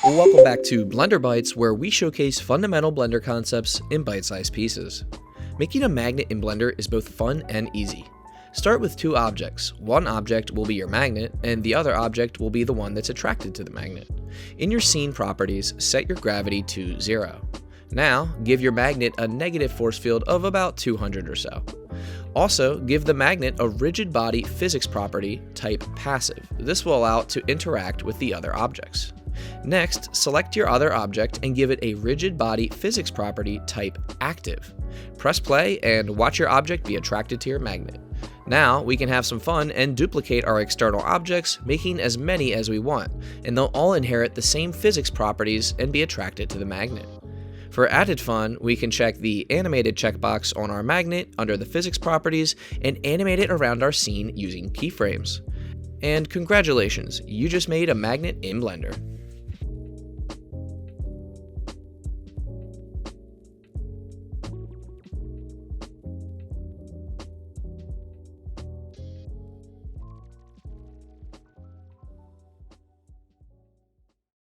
Welcome back to Blender Bytes, where we showcase fundamental Blender concepts in bite-sized pieces. Making a magnet in Blender is both fun and easy. Start with two objects. One object will be your magnet, and the other object will be the one that's attracted to the magnet. In your scene properties, set your gravity to 0. Now, give your magnet a negative force field of about 200 or so. Also, give the magnet a rigid body physics property type passive. This will allow it to interact with the other objects. Next, select your other object and give it a rigid body physics property type active. Press play and watch your object be attracted to your magnet. Now, we can have some fun and duplicate our external objects, making as many as we want, and they'll all inherit the same physics properties and be attracted to the magnet. For added fun, we can check the animated checkbox on our magnet under the physics properties and animate it around our scene using keyframes. And congratulations, you just made a magnet in Blender.